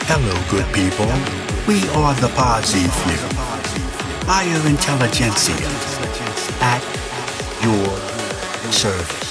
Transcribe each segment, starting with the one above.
Hello, good people. We are the Posse Few. Higher Intelligentsia. At your service.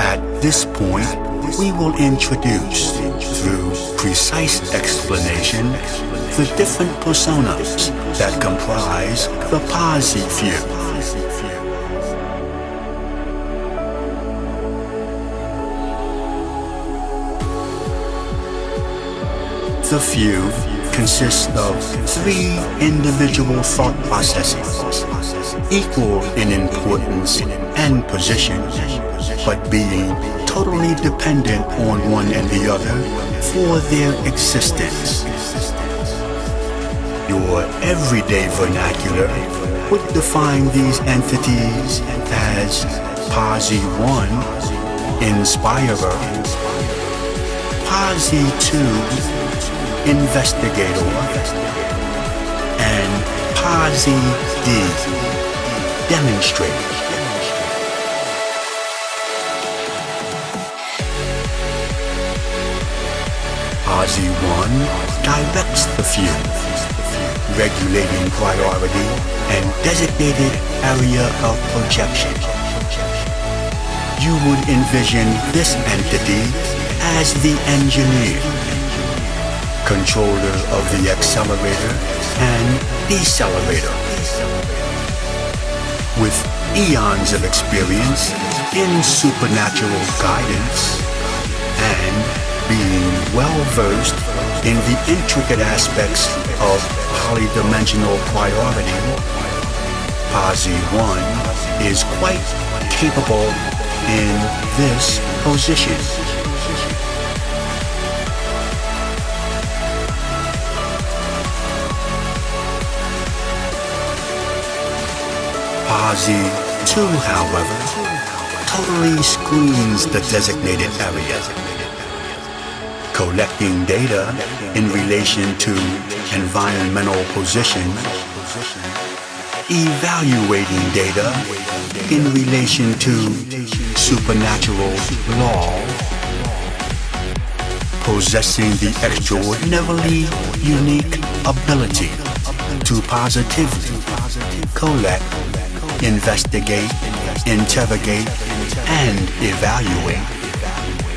At this point, we will introduce, through precise explanation, the different personas that comprise the Posse Few. The Few consists of three individual thought processes, equal in importance and position, but being totally dependent on one and the other for their existence. Your everyday vernacular would define these entities as Posse 1, Inspirer, Posse 2, Investigator, and Posse D, Demonstrator. Posse 1 directs the few, regulating priority and designated area of projection. You would envision this entity as the engineer, controller of the accelerator and decelerator. With eons of experience in supernatural guidance and being well-versed in the intricate aspects of polydimensional priority, Posse 1 is quite capable in this position. Posse 2, however, totally screens the designated area, collecting data in relation to environmental position, evaluating data in relation to supernatural law, possessing the extraordinarily unique ability to positively collect, investigate, interrogate, and evaluate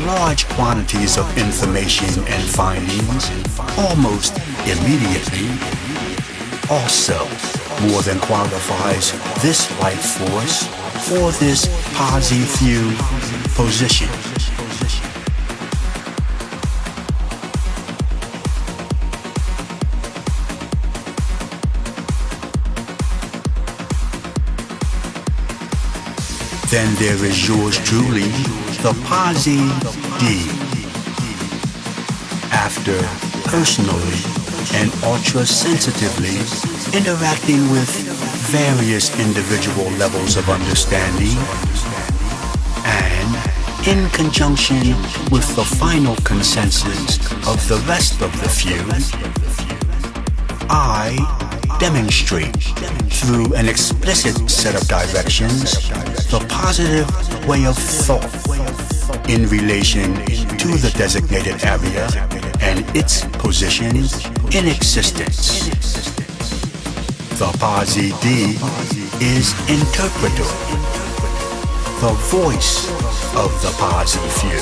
large quantities of information and findings almost immediately. Also, more than qualifies this life force for this Posse Few position. Then there is yours truly, the Posse D. After personally and ultra-sensitively interacting with various individual levels of understanding, and in conjunction with the final consensus of the rest of the few, I demonstrate through an explicit set of directions the positive way of thought in relation to the designated area and its position in existence. The Pazi D is interpreter, the voice of the Pazi few.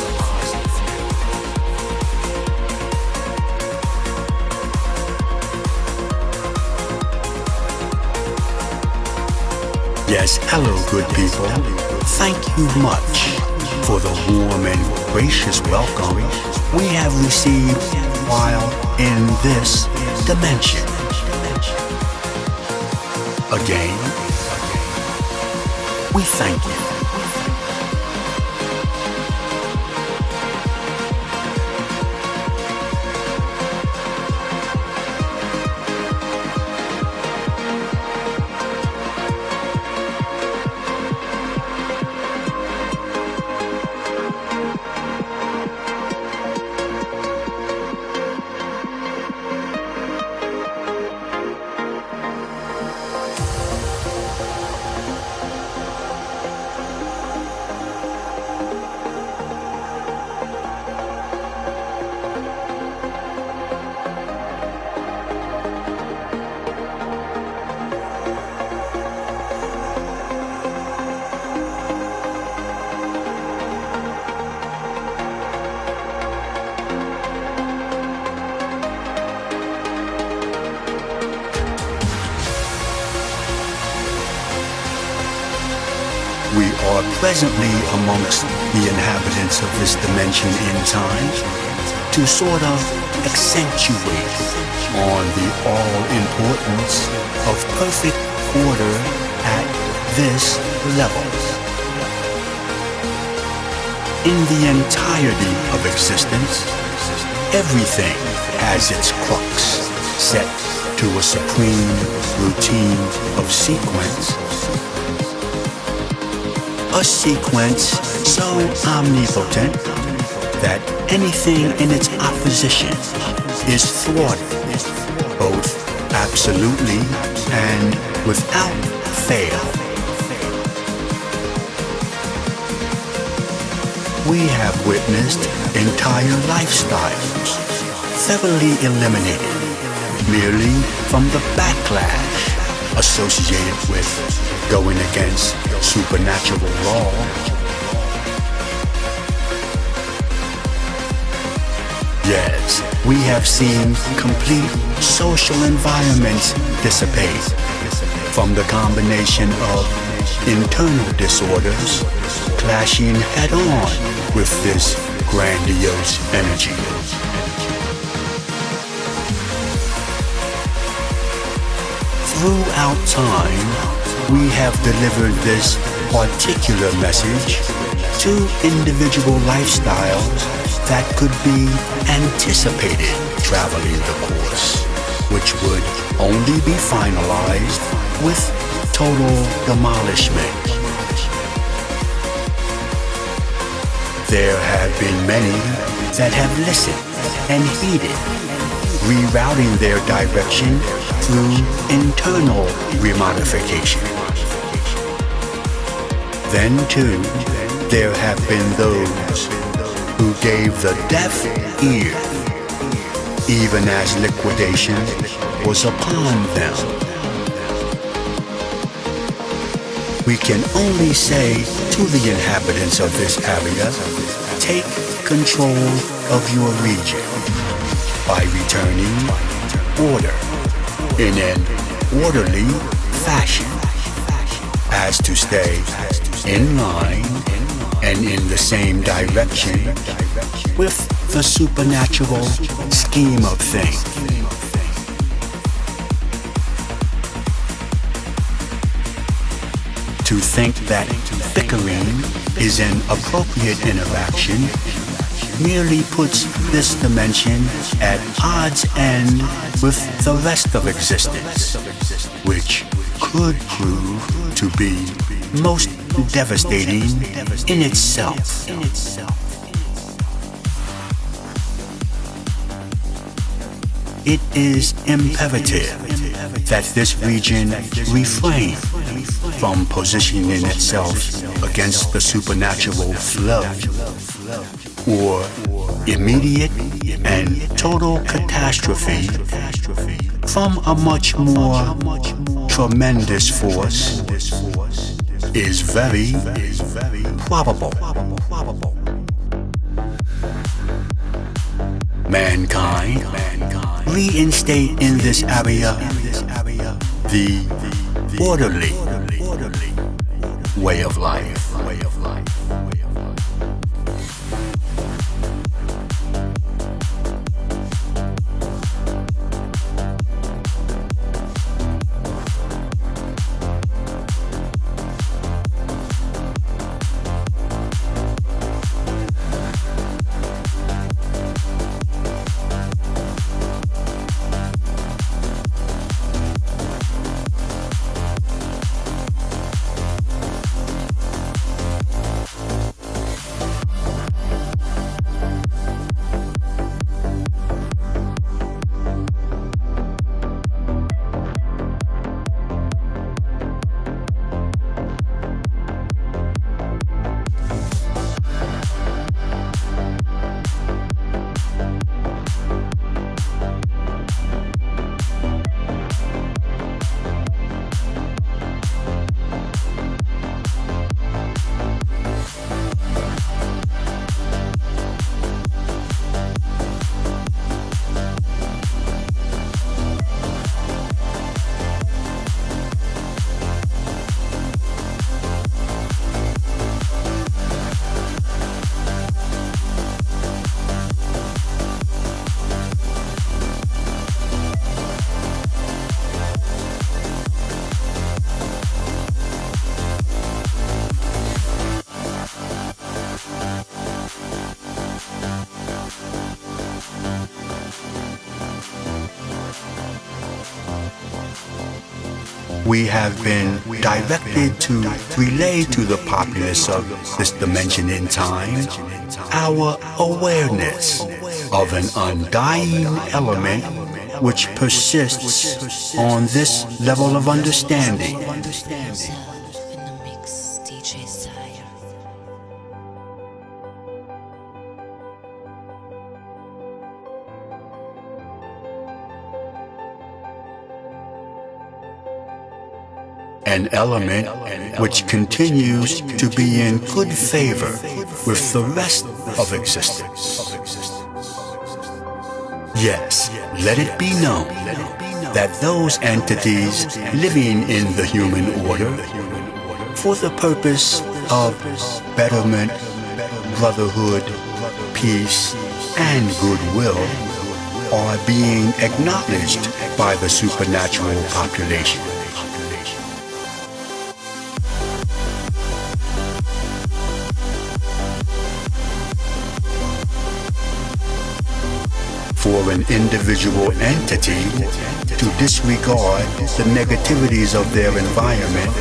Yes, hello good people. Thank you much for the warm and gracious welcome we have received while in this dimension. Again, we thank you. We are presently amongst the inhabitants of this dimension in time to sort of accentuate on the all-importance of perfect order at this level. In the entirety of existence, everything has its crux set to a supreme routine of sequence. A sequence so omnipotent that anything in its opposition is thwarted, both absolutely and without fail. We have witnessed entire lifestyles thoroughly eliminated merely from the backlash associated with going against supernatural law. Yes, we have seen complete social environments dissipate from the combination of internal disorders clashing head-on with this grandiose energy. Throughout time, we have delivered this particular message to individual lifestyles that could be anticipated traveling the course, which would only be finalized with total demolishment. There have been many that have listened and heeded, rerouting their direction through internal remodification. Then too, there have been those who gave the deaf ear, even as liquidation was upon them. We can only say to the inhabitants of this area, take control of your region by returning order in an orderly fashion, as to stay in line and in the same direction with the supernatural scheme of things. To think that bickering is an appropriate interaction merely puts this dimension at odds end with the rest of existence, which could prove to be most devastating in itself. it is imperative that this region refrain from positioning itself against the supernatural flow or immediate and total catastrophe from a much more tremendous force is very probable. Mankind reinstate in this area the orderly way of life. We have been directed to relay to the populace of this dimension in time our awareness of an undying element which persists on this level of understanding. DJ Cyre. An element which continues to be in good favor with the rest of existence. Yes, let it be known that those entities living in the human order for the purpose of betterment, brotherhood, peace, and goodwill are being acknowledged by the supernatural population. For an individual entity to disregard the negativities of their environment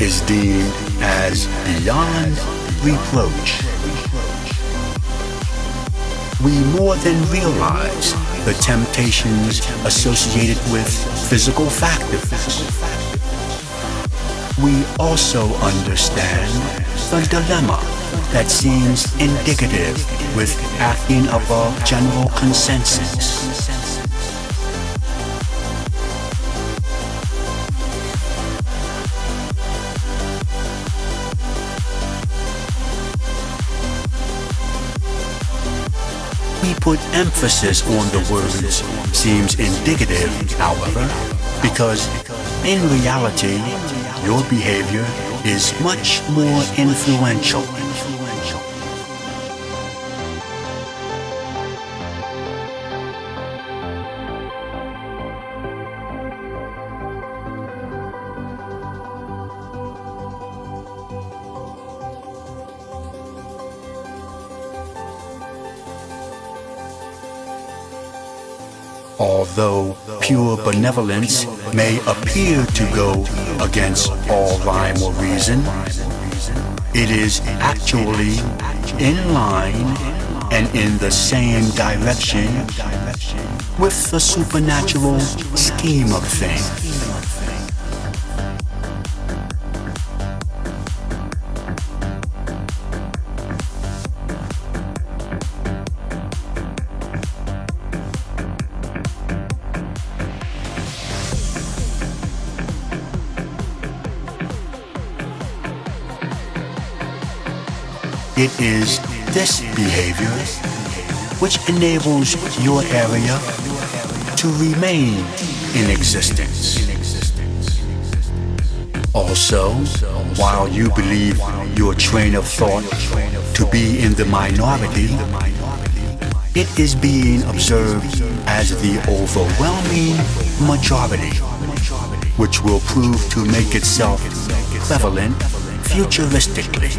is deemed as beyond reproach. We more than realize the temptations associated with physical factors. We also understand the dilemma that seems indicative with acting above general consensus. We put emphasis on the words seems indicative, however, because in reality, your behavior is much more influential. Although pure benevolence may appear to go against all rhyme or reason, it is actually in line and in the same direction with the supernatural scheme of things. It is this behavior which enables your area to remain in existence. Also, while you believe your train of thought to be in the minority, it is being observed as the overwhelming majority, which will prove to make itself prevalent futuristically.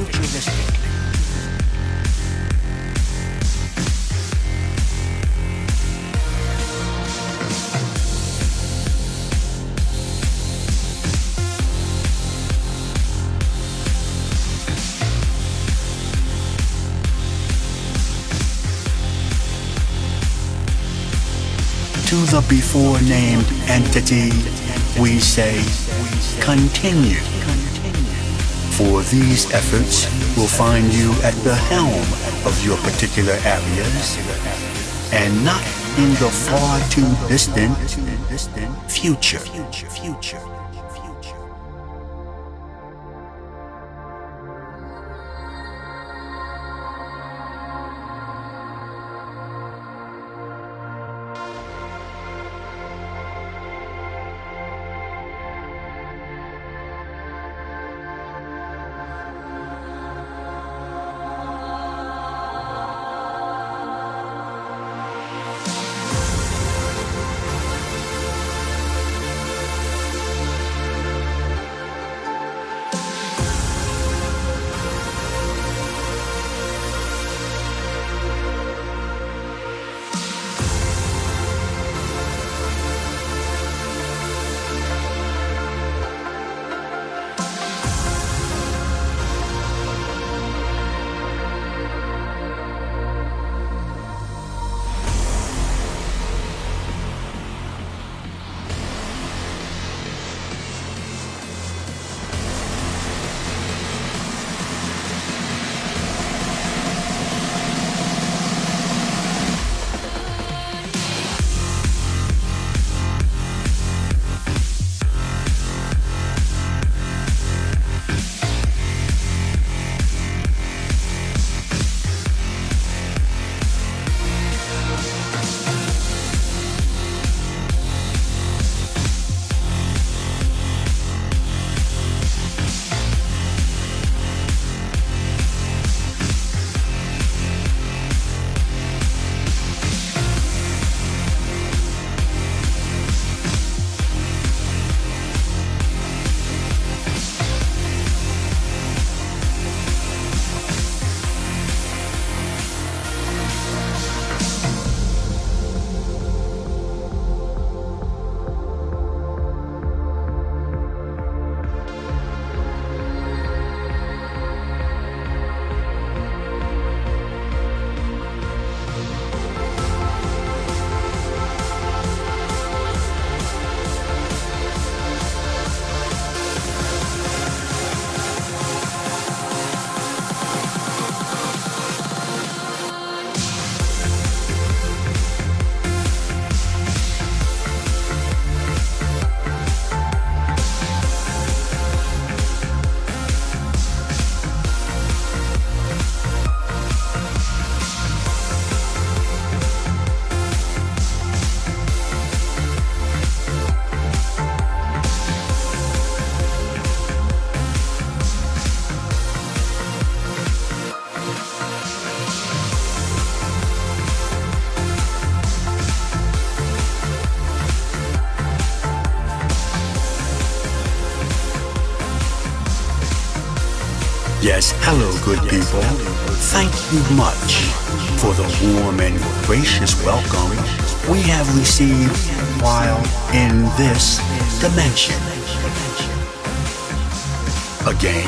To the before named entity, we say, continue. For these efforts will find you at the helm of your particular areas, and not in the far too distant future. Yes, hello good people. Thank you much for the warm and gracious welcome we have received while in this dimension. Again,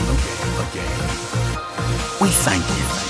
we thank you.